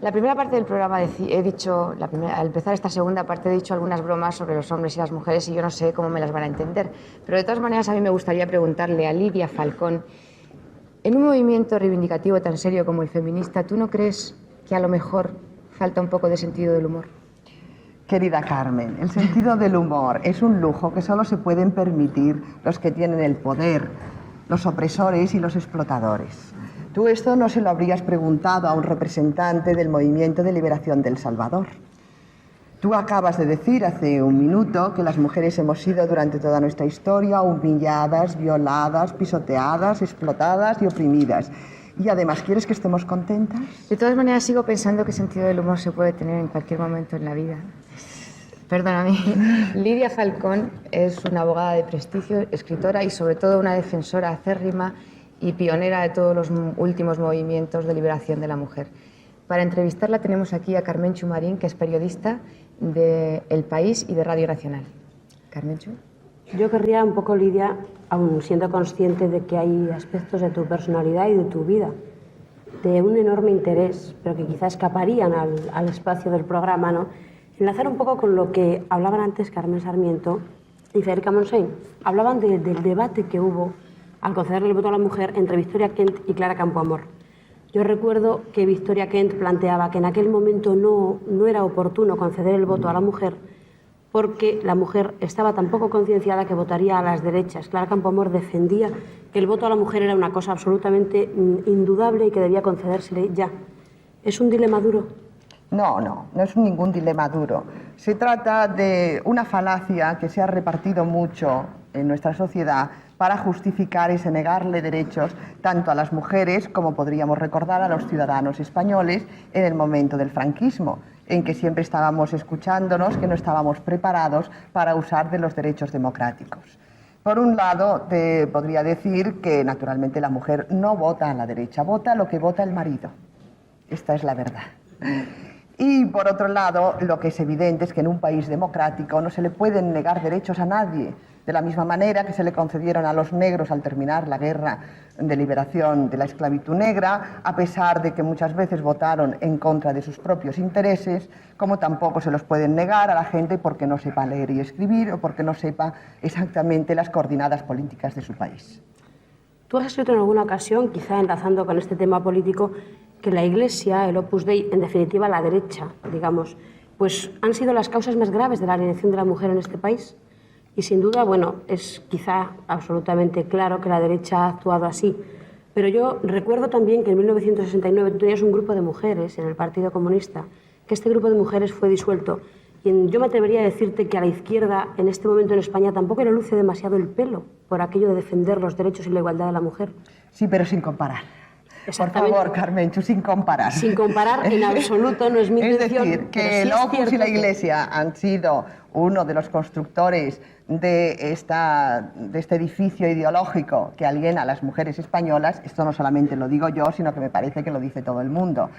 La primera parte del programa he dicho, al empezar esta segunda parte he dicho algunas bromas sobre los hombres y las mujeres y yo no sé cómo me las van a entender. Pero de todas maneras a mí me gustaría preguntarle a Lidia Falcón, en un movimiento reivindicativo tan serio como el feminista, ¿tú no crees que a lo mejor falta un poco de sentido del humor? Querida Carmen, el sentido del humor es un lujo que solo se pueden permitir los que tienen el poder, los opresores y los explotadores. Tú esto no se lo habrías preguntado a un representante del Movimiento de Liberación del Salvador. Tú acabas de decir hace un minuto que las mujeres hemos sido durante toda nuestra historia humilladas, violadas, pisoteadas, explotadas y oprimidas. Y además, ¿quieres que estemos contentas? De todas maneras, sigo pensando que sentido del humor se puede tener en cualquier momento en la vida. Perdóname. Lidia Falcón es una abogada de prestigio, escritora y sobre todo una defensora acérrima y pionera de todos los últimos movimientos de liberación de la mujer. Para entrevistarla tenemos aquí a Carmenchu Marín, que es periodista de El País y de Radio Nacional. Carmenchu. Yo querría un poco, Lidia, aun siendo consciente de que hay aspectos de tu personalidad y de tu vida, de un enorme interés, pero que quizá escaparían al espacio del programa, ¿no? Enlazar un poco con lo que hablaban antes Carmen Sarmiento y Federica Montseny. Hablaban del debate que hubo al concederle el voto a la mujer entre Victoria Kent y Clara Campoamor. Yo recuerdo que Victoria Kent planteaba que en aquel momento no era oportuno conceder el voto a la mujer porque la mujer estaba tan poco concienciada que votaría a las derechas. Clara Campoamor defendía que el voto a la mujer era una cosa absolutamente indudable y que debía concedérsele ya. ¿Es un dilema duro? No es ningún dilema duro. Se trata de una falacia que se ha repartido mucho en nuestra sociedad para justificar ese negarle derechos tanto a las mujeres como podríamos recordar a los ciudadanos españoles en el momento del franquismo, en que siempre estábamos escuchándonos que no estábamos preparados para usar de los derechos democráticos. Por un lado, te podría decir que naturalmente la mujer no vota a la derecha, vota lo que vota el marido. Esta es la verdad. Y por otro lado, lo que es evidente es que en un país democrático no se le pueden negar derechos a nadie, de la misma manera que se le concedieron a los negros al terminar la guerra de liberación de la esclavitud negra, a pesar de que muchas veces votaron en contra de sus propios intereses, como tampoco se los pueden negar a la gente porque no sepa leer y escribir o porque no sepa exactamente las coordenadas políticas de su país. Tú has escrito en alguna ocasión, quizá enlazando con este tema político, que la Iglesia, el Opus Dei, en definitiva la derecha, digamos, pues han sido las causas más graves de la alienación de la mujer en este país. Y sin duda, bueno, es quizá absolutamente claro que la derecha ha actuado así. Pero yo recuerdo también que en 1969 tú tenías un grupo de mujeres en el Partido Comunista, que este grupo de mujeres fue disuelto. Y yo me atrevería a decirte que a la izquierda, en este momento en España, tampoco le luce demasiado el pelo por aquello de defender los derechos y la igualdad de la mujer. Sí, pero sin comparar. Por favor, Carmenchu, sin comparar. Sin comparar en absoluto, no es mi intención. Es decir, que el Opus y la Iglesia han sido uno de los constructores de este edificio ideológico que aliena a las mujeres españolas. Esto no solamente lo digo yo, sino que me parece que lo dice todo el mundo.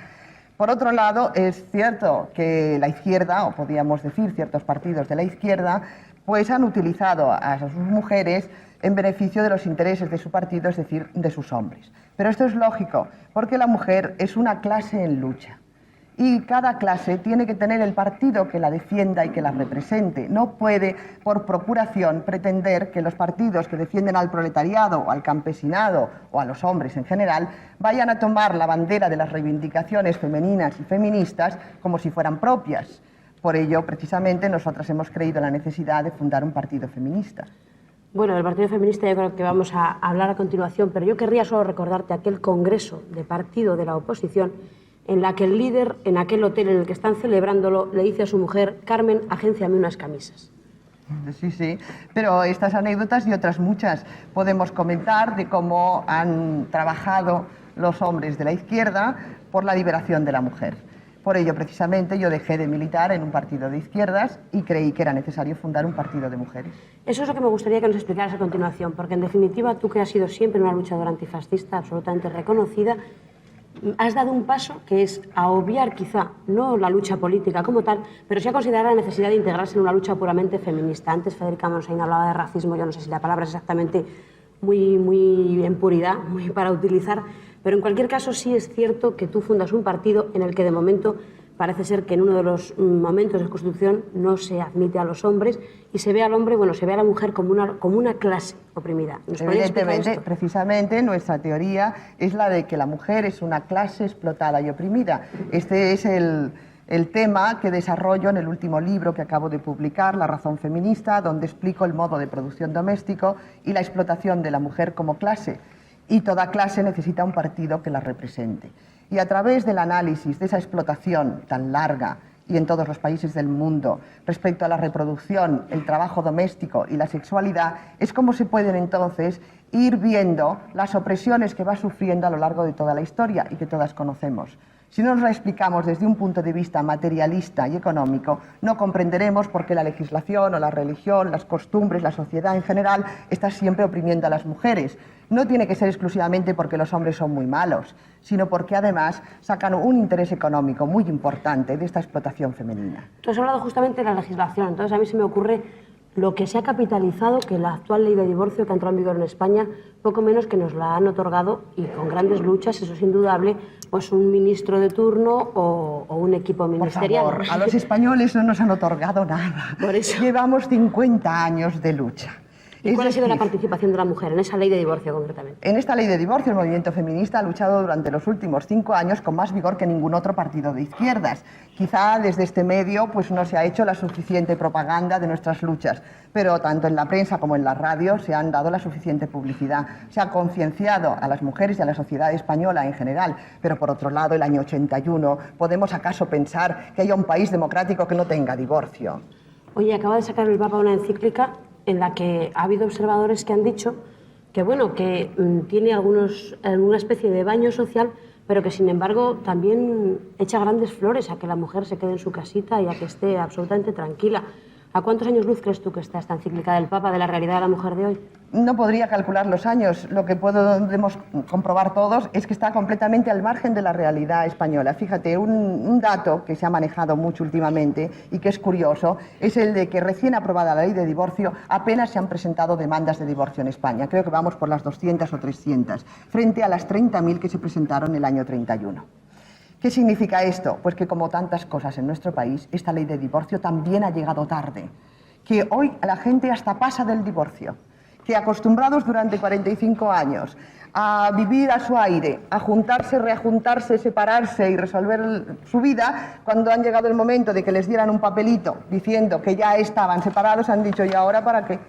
Por otro lado, es cierto que la izquierda, o podríamos decir ciertos partidos de la izquierda, pues han utilizado a sus mujeres en beneficio de los intereses de su partido, es decir, de sus hombres. Pero esto es lógico, porque la mujer es una clase en lucha. Y cada clase tiene que tener el partido que la defienda y que la represente. No puede, por procuración, pretender que los partidos que defienden al proletariado o al campesinado o a los hombres en general vayan a tomar la bandera de las reivindicaciones femeninas y feministas como si fueran propias. Por ello, precisamente, nosotras hemos creído la necesidad de fundar un partido feminista. Bueno, del Partido Feminista yo creo que vamos a hablar a continuación, pero yo querría solo recordarte aquel congreso de partido de la oposición en la que el líder, en aquel hotel en el que están celebrándolo, le dice a su mujer: Carmen, agénciame unas camisas. Sí, pero estas anécdotas y otras muchas podemos comentar de cómo han trabajado los hombres de la izquierda por la liberación de la mujer. Por ello, precisamente, yo dejé de militar en un partido de izquierdas y creí que era necesario fundar un partido de mujeres. Eso es lo que me gustaría que nos explicaras a continuación, porque en definitiva tú, que has sido siempre una luchadora antifascista absolutamente reconocida, has dado un paso que es a obviar quizá no la lucha política como tal, pero sí a considerar la necesidad de integrarse en una lucha puramente feminista. Antes Federica Montseny hablaba de racismo, yo no sé si la palabra es exactamente muy en puridad, muy para utilizar, Pero en cualquier caso sí es cierto que tú fundas un partido en el que de momento parece ser que en uno de los momentos de constitución no se admite a los hombres y se ve al hombre, bueno, se ve a la mujer como una clase oprimida. Evidentemente, precisamente, nuestra teoría es la de que la mujer es una clase explotada y oprimida. Este es el tema que desarrollo en el último libro que acabo de publicar, La razón feminista, donde explico el modo de producción doméstico y la explotación de la mujer como clase. Y toda clase necesita un partido que la represente. Y a través del análisis de esa explotación tan larga y en todos los países del mundo respecto a la reproducción, el trabajo doméstico y la sexualidad, es como se pueden entonces ir viendo las opresiones que va sufriendo a lo largo de toda la historia y que todas conocemos. Si no nos la explicamos desde un punto de vista materialista y económico, no comprenderemos por qué la legislación o la religión, las costumbres, la sociedad en general está siempre oprimiendo a las mujeres. No tiene que ser exclusivamente porque los hombres son muy malos, sino porque además sacan un interés económico muy importante de esta explotación femenina. Tú has hablado justamente de la legislación, entonces a mí se me ocurre lo que se ha capitalizado, que la actual ley de divorcio que ha entrado en vigor en España, poco menos que nos la han otorgado, y con grandes luchas, eso es indudable, pues un ministro de turno o un equipo ministerial. Por favor, a los españoles no nos han otorgado nada. Por eso. Llevamos 50 años de lucha. ¿Y cuál ha sido la participación de la mujer en esa ley de divorcio concretamente? En esta ley de divorcio, el movimiento feminista ha luchado durante los últimos 5 años con más vigor que ningún otro partido de izquierdas. Quizá desde este medio pues no se ha hecho la suficiente propaganda de nuestras luchas, pero tanto en la prensa como en la radio se han dado la suficiente publicidad. Se ha concienciado a las mujeres y a la sociedad española en general, pero por otro lado, el año 81, ¿podemos acaso pensar que haya un país democrático que no tenga divorcio? Oye, acaba de sacar el Papa una encíclica en la que ha habido observadores que han dicho que, bueno, que tiene alguna especie de baño social, pero que sin embargo también echa grandes flores a que la mujer se quede en su casita y a que esté absolutamente tranquila. ¿A cuántos años luz crees tú que está esta encíclica del Papa de la realidad de la mujer de hoy? No podría calcular los años. Lo que podemos comprobar todos es que está completamente al margen de la realidad española. Fíjate, un dato que se ha manejado mucho últimamente y que es curioso es el de que recién aprobada la ley de divorcio apenas se han presentado demandas de divorcio en España. Creo que vamos por las 200 o 300, frente a las 30.000 que se presentaron el año 31. ¿Qué significa esto? Pues que como tantas cosas en nuestro país, esta ley de divorcio también ha llegado tarde. Que hoy la gente hasta pasa del divorcio. Que acostumbrados durante 45 años a vivir a su aire, a juntarse, reajuntarse, separarse y resolver su vida, cuando han llegado el momento de que les dieran un papelito diciendo que ya estaban separados, han dicho, ¿y ahora para qué?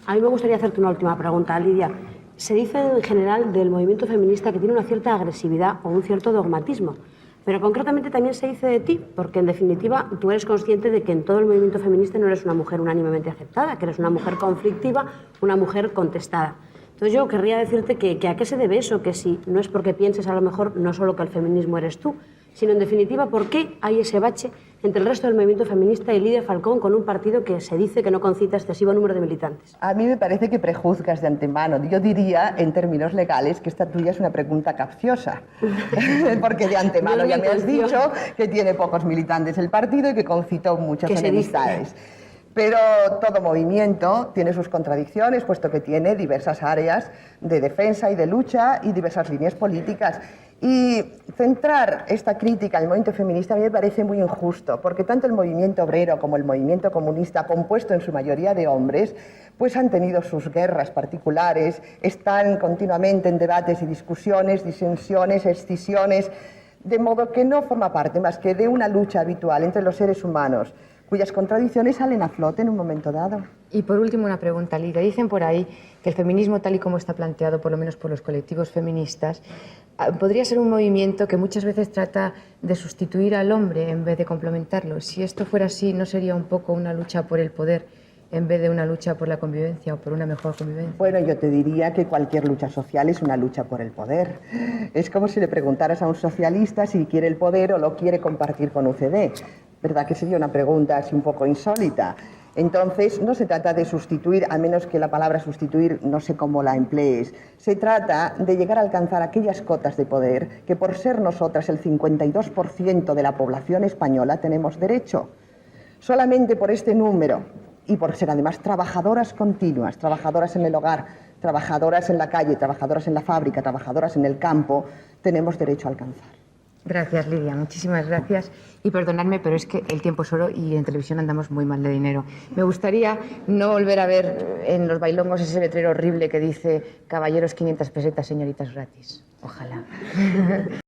A mí me gustaría hacerte una última pregunta, Lidia. Se dice en general del movimiento feminista que tiene una cierta agresividad o un cierto dogmatismo, pero concretamente también se dice de ti, porque en definitiva tú eres consciente de que en todo el movimiento feminista no eres una mujer unánimemente aceptada, que eres una mujer conflictiva, una mujer contestada. Entonces yo querría decirte que a qué se debe eso, que si no es porque pienses a lo mejor no solo que el feminismo eres tú, sino en definitiva por qué hay ese bache entre el resto del movimiento feminista y Lidia Falcón con un partido que se dice que no concita excesivo número de militantes. A mí me parece que prejuzgas de antemano. Yo diría, en términos legales, que esta tuya es una pregunta capciosa, porque de antemano ya me has dicho que tiene pocos militantes el partido y que concitó muchas enemistades. Pero todo movimiento tiene sus contradicciones, puesto que tiene diversas áreas de defensa y de lucha y diversas líneas políticas. Y centrar esta crítica al movimiento feminista a mí me parece muy injusto, porque tanto el movimiento obrero como el movimiento comunista, compuesto en su mayoría de hombres, pues han tenido sus guerras particulares, están continuamente en debates y discusiones, disensiones, escisiones, de modo que no forma parte más que de una lucha habitual entre los seres humanos, cuyas contradicciones salen a flote en un momento dado. Y por último una pregunta, Lidia. Dicen por ahí que el feminismo, tal y como está planteado, por lo menos por los colectivos feministas, podría ser un movimiento que muchas veces trata de sustituir al hombre en vez de complementarlo. Si esto fuera así, ¿no sería un poco una lucha por el poder en vez de una lucha por la convivencia o por una mejor convivencia? Bueno, yo te diría que cualquier lucha social es una lucha por el poder. Es como si le preguntaras a un socialista si quiere el poder o lo quiere compartir con UCD. ¿Verdad que sería una pregunta así un poco insólita? Entonces, no se trata de sustituir, a menos que la palabra sustituir no sé cómo la emplees. Se trata de llegar a alcanzar aquellas cotas de poder que, por ser nosotras el 52% de la población española, tenemos derecho. Solamente por este número y por ser además trabajadoras continuas, trabajadoras en el hogar, trabajadoras en la calle, trabajadoras en la fábrica, trabajadoras en el campo, tenemos derecho a alcanzar. Gracias, Lidia, muchísimas gracias. Y perdonadme, pero es que el tiempo es oro y en televisión andamos muy mal de dinero. Me gustaría no volver a ver en los bailongos ese letrero horrible que dice caballeros 500 pesetas, señoritas gratis. Ojalá.